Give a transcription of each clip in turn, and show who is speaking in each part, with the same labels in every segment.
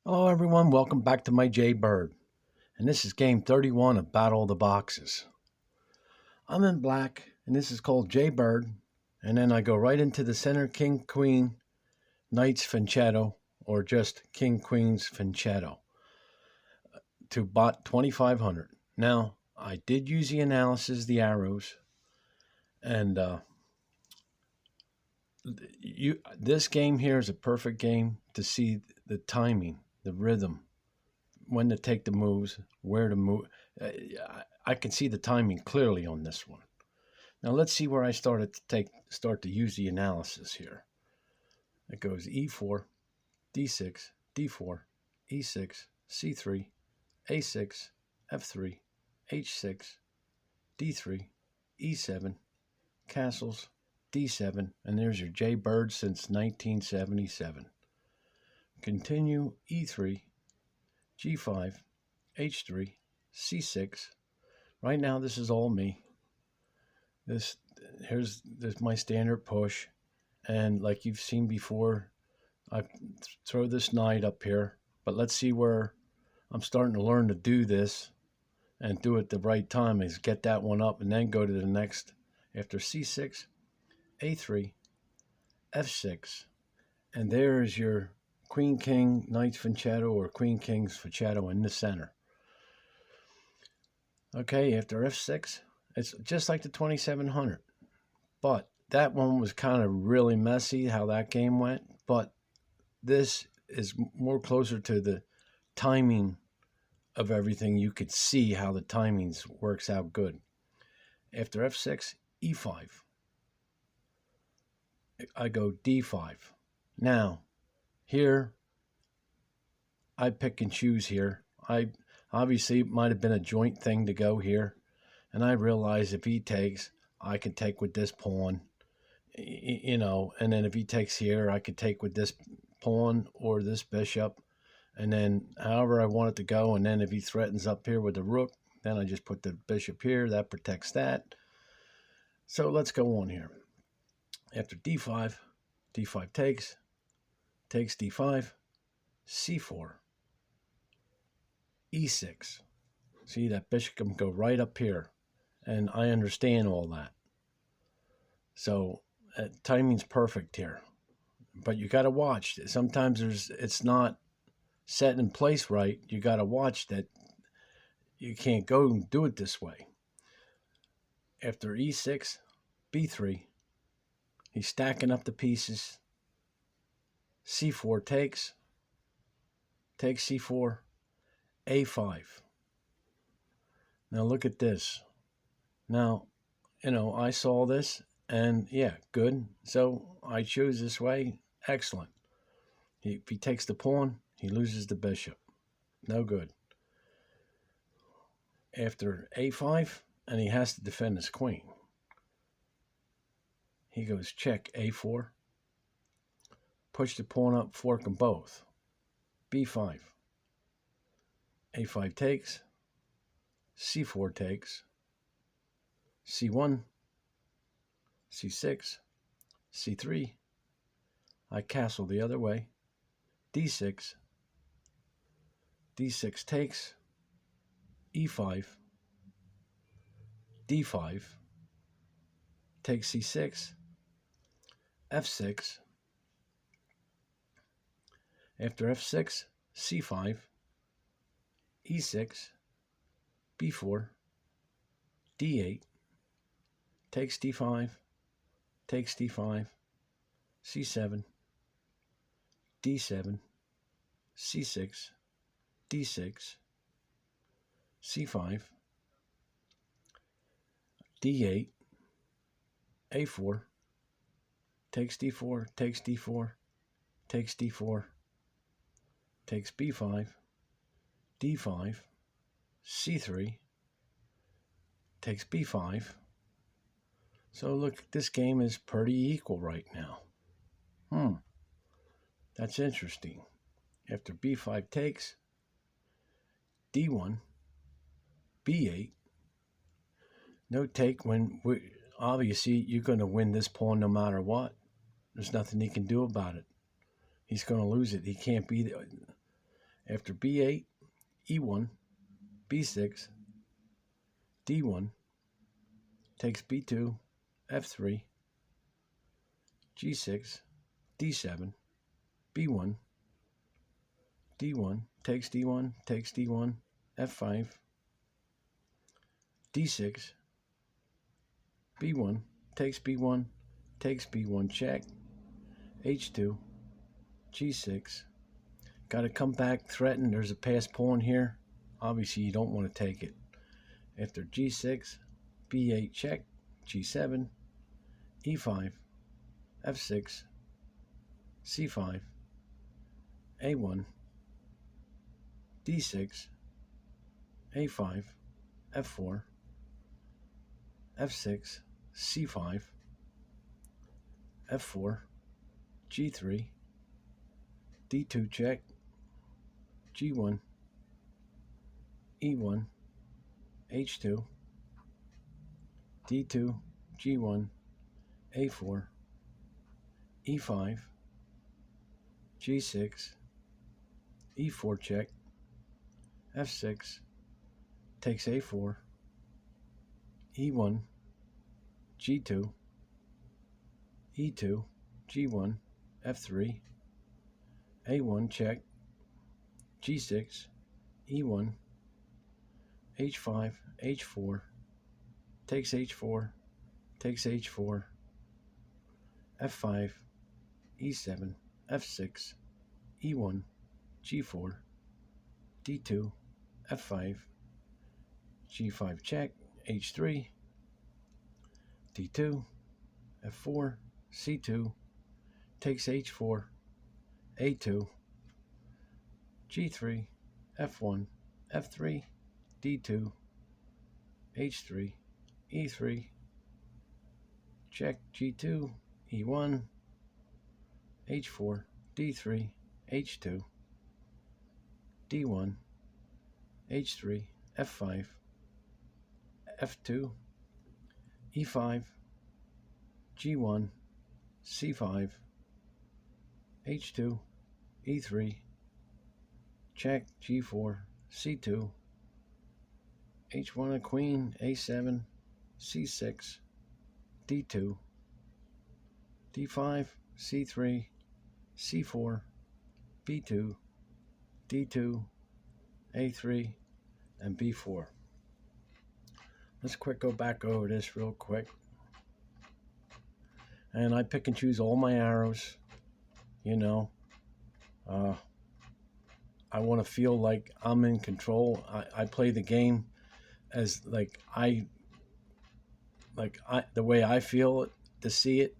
Speaker 1: Hello everyone, welcome back to my jbird. And this is game 31 of Battle of the Boxes. I'm in black, and this is called jbird. And then I go right into the center king, queen, knights, fianchetto, or just king, queens, fianchetto to bot 2500. Now, I did use the analysis, the arrows, and this game here is a perfect game to see the timing, the rhythm, when to take the moves, where to move. I can see the timing clearly on this one. Now let's see where I start to use the analysis here. It goes E4, D6, D4, E6, C3, A6, F3, H6, D3, E7, castles, D7, and there's your jbird since 1977. Continue E3, G5, H3, C6. Right now, this is all me. Here's my standard push, and like you've seen before, I throw this knight up here. But let's see where I'm starting to learn to do this and do it the right time. Is get that one up and then go to the next after C6, A3, F6, and there's your Queen King Knights fianchetto or Queen King's fianchetto in the center. Okay, after F6, it's just like the 2700. But that one was kind of really messy how that game went. But this is more closer to the timing of everything. You could see how the timings works out good. After F6, E5. I go D5. Now, here, I pick and choose here. Obviously, it might have been a joint thing to go here. And I realize if he takes, I can take with this pawn, and then if he takes here, I could take with this pawn or this bishop, and then however I want it to go. And then if he threatens up here with the rook, then I just put the bishop here. That protects that. So let's go on here. After D5, D5 takes D5, C4, E6. See, that bishop can go right up here, and I understand all that. So timing's perfect here, but you got to watch. Sometimes it's not set in place right. You got to watch that. You can't go and do it this way. After E6, B3, he's stacking up the pieces. C4 takes C4, A5. Now look at this. Now, I saw this, and yeah, good. So I choose this way. Excellent. If he takes the pawn, he loses the bishop. No good. After A5, and he has to defend his queen. He goes check A4. Push the pawn up, fork them both. B5. A5 takes. C4 takes. C1. C6. C3. I castle the other way. D6. D6 takes. E5. D5. Takes C6. F6. After F6, C5, E6, B4, D8, takes D5, takes D5, C7, D7, C6, D6, C5, D8, A4, takes D4, takes D4, takes D4, takes B5, D5, C3, takes B5. So look, this game is pretty equal right now. That's interesting. After B5 takes, D1, B8. No take when obviously you're going to win this pawn no matter what. There's nothing he can do about it. He's going to lose it. He can't be there. After b8, e1, b6, d1, takes b2, f3, g6, d7, b1, d1, takes d1, takes d1, f5, d6, b1, takes b1, takes b1 check, h2, g6. Got to come back, threaten. There's a passed pawn here. Obviously, you don't want to take it. After g6, b8 check, g7, e5, f6, c5, a1, d6, a5, f4, f6, c5, f4, g3, d2 check, g1, e1, h2, d2, g1, a4, e5, g6, e4 check, f6, takes a4, e1, g2, e2, g1, f3, a1 check, g6, e1, h5, h4, takes h4, takes h4, f5, e7, f6, e1, g4, d2, f5, g5 check, h3, d2, f4, c2, takes h4, a2, g3, f1, f3, d2, h3, e3, check, g2, e1, h4, d3, h2, d1, h3, f5, f2, e5, g1, c5, h2, e3, check, g4, c2, h1 a queen, a7, c6, d2, d5, c3, c4, b2, d2, a3, and b4. Let's go back over this real quick. And I pick and choose all my arrows, you know. I want to feel like I'm in control. I play the game as the way I feel it, to see it.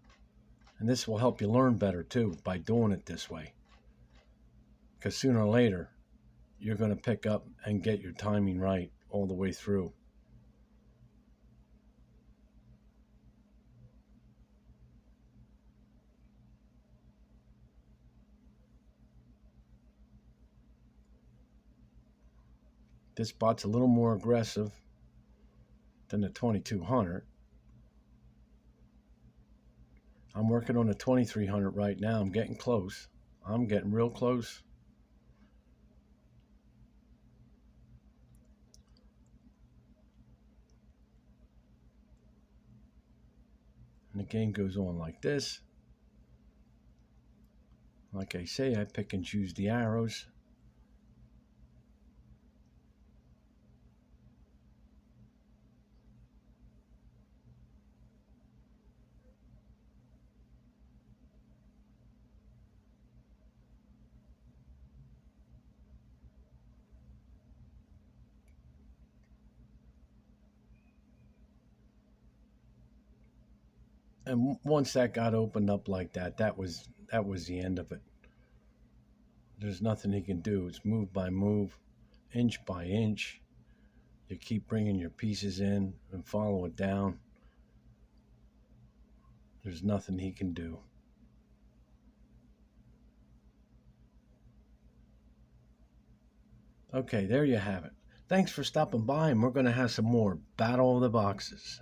Speaker 1: And this will help you learn better too by doing it this way. Because sooner or later, you're going to pick up and get your timing right all the way through. This bot's a little more aggressive than the 2200. I'm working on the 2300 right now. I'm getting close. I'm getting real close. And the game goes on like this. Like I say, I pick and choose the arrows. And once that got opened up like that, that was the end of it. There's nothing he can do. It's move by move, inch by inch. You keep bringing your pieces in and follow it down. There's nothing he can do. Okay, there you have it. Thanks for stopping by, and we're going to have some more Battle of the Boxes.